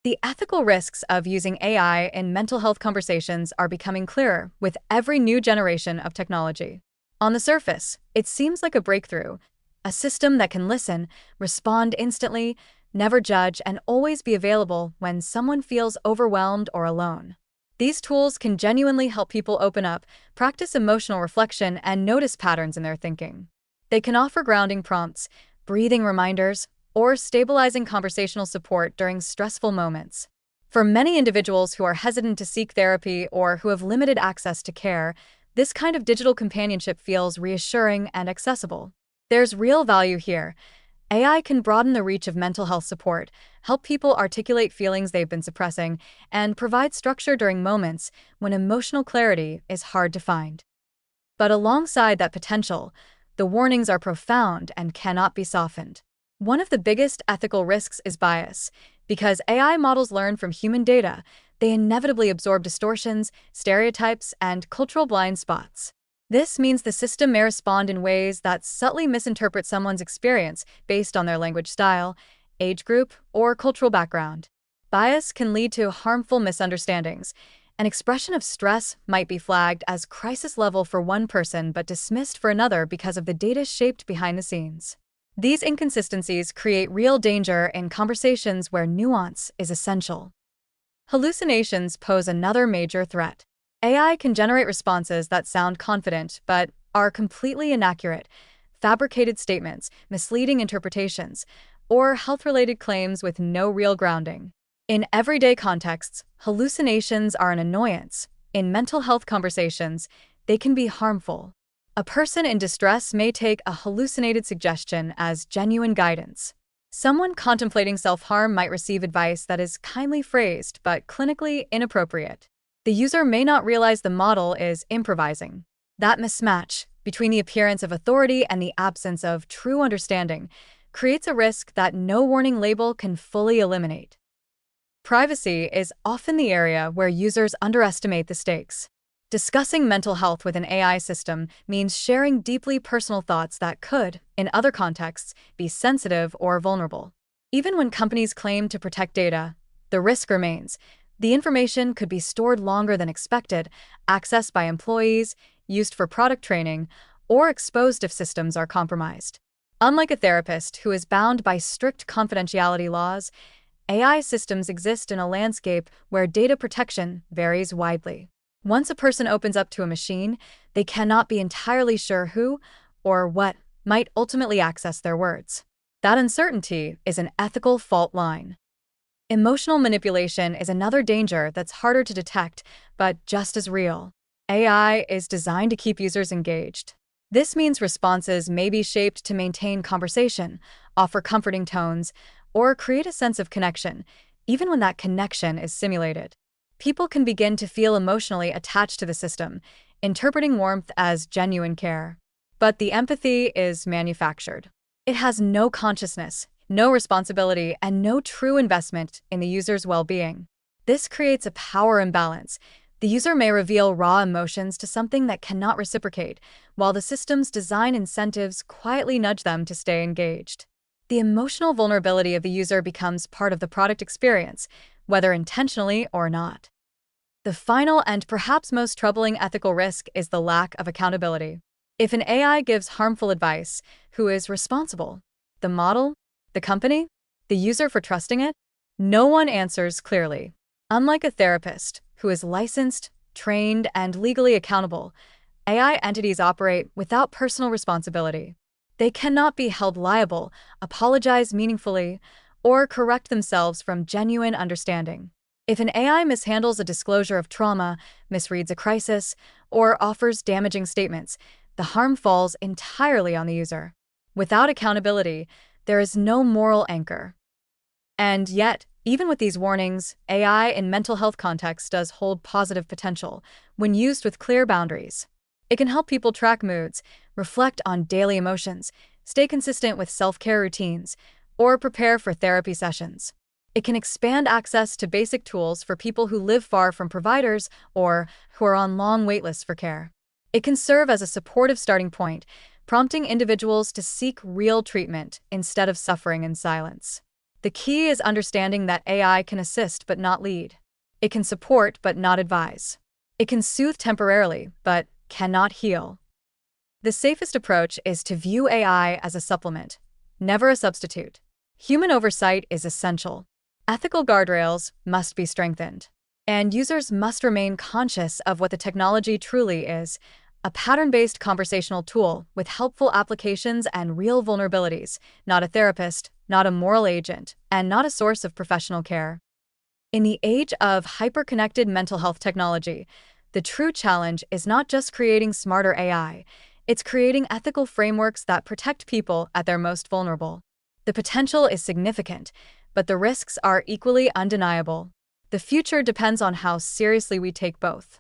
The ethical risks of using AI in mental health conversations are becoming clearer with every new generation of technology. On the surface, it seems like a breakthrough, a system that can listen, respond instantly, never judge, and always be available when someone feels overwhelmed or alone. These tools can genuinely help people open up, practice emotional reflection, and notice patterns in their thinking. They can offer grounding prompts, breathing reminders, or stabilizing conversational support during stressful moments. For many individuals who are hesitant to seek therapy or who have limited access to care, this kind of digital companionship feels reassuring and accessible. There's real value here. AI can broaden the reach of mental health support, help people articulate feelings they've been suppressing, and provide structure during moments when emotional clarity is hard to find. But alongside that potential, the warnings are profound and cannot be softened. One of the biggest ethical risks is bias. Because AI models learn from human data, they inevitably absorb distortions, stereotypes, and cultural blind spots. This means the system may respond in ways that subtly misinterpret someone's experience based on their language style, age group, or cultural background. Bias can lead to harmful misunderstandings. An expression of stress might be flagged as crisis level for one person but dismissed for another because of the data shaped behind the scenes. These inconsistencies create real danger in conversations where nuance is essential. Hallucinations pose another major threat. AI can generate responses that sound confident but are completely inaccurate, fabricated statements, misleading interpretations, or health-related claims with no real grounding. In everyday contexts, hallucinations are an annoyance. In mental health conversations, they can be harmful. A person in distress may take a hallucinated suggestion as genuine guidance. Someone contemplating self-harm might receive advice that is kindly phrased but clinically inappropriate. The user may not realize the model is improvising. That mismatch between the appearance of authority and the absence of true understanding creates a risk that no warning label can fully eliminate. Privacy is often the area where users underestimate the stakes. Discussing mental health with an AI system means sharing deeply personal thoughts that could, in other contexts, be sensitive or vulnerable. Even when companies claim to protect data, the risk remains. The information could be stored longer than expected, accessed by employees, used for product training, or exposed if systems are compromised. Unlike a therapist who is bound by strict confidentiality laws, AI systems exist in a landscape where data protection varies widely. Once a person opens up to a machine, they cannot be entirely sure who or what might ultimately access their words. That uncertainty is an ethical fault line. Emotional manipulation is another danger that's harder to detect, but just as real. AI is designed to keep users engaged. This means responses may be shaped to maintain conversation, offer comforting tones, or create a sense of connection, even when that connection is simulated. People can begin to feel emotionally attached to the system, interpreting warmth as genuine care. But the empathy is manufactured. It has no consciousness, no responsibility, and no true investment in the user's well-being. This creates a power imbalance. The user may reveal raw emotions to something that cannot reciprocate, while the system's design incentives quietly nudge them to stay engaged. The emotional vulnerability of the user becomes part of the product experience, whether intentionally or not. The final and perhaps most troubling ethical risk is the lack of accountability. If an AI gives harmful advice, who is responsible? The model? The company? The user for trusting it? No one answers clearly. Unlike a therapist, who is licensed, trained, and legally accountable, AI entities operate without personal responsibility. They cannot be held liable, apologize meaningfully, or correct themselves from genuine understanding. If an AI mishandles a disclosure of trauma, misreads a crisis, or offers damaging statements, the harm falls entirely on the user. Without accountability, there is no moral anchor. And yet, even with these warnings, AI in mental health contexts does hold positive potential when used with clear boundaries. It can help people track moods, reflect on daily emotions, stay consistent with self-care routines, or prepare for therapy sessions. It can expand access to basic tools for people who live far from providers or who are on long waitlists for care. It can serve as a supportive starting point, prompting individuals to seek real treatment instead of suffering in silence. The key is understanding that AI can assist but not lead. It can support but not advise. It can soothe temporarily but cannot heal. The safest approach is to view AI as a supplement, never a substitute. Human oversight is essential. Ethical guardrails must be strengthened. And users must remain conscious of what the technology truly is: a pattern-based conversational tool with helpful applications and real vulnerabilities, not a therapist, not a moral agent, and not a source of professional care. In the age of hyper-connected mental health technology, the true challenge is not just creating smarter AI, it's creating ethical frameworks that protect people at their most vulnerable. The potential is significant, but the risks are equally undeniable. The future depends on how seriously we take both.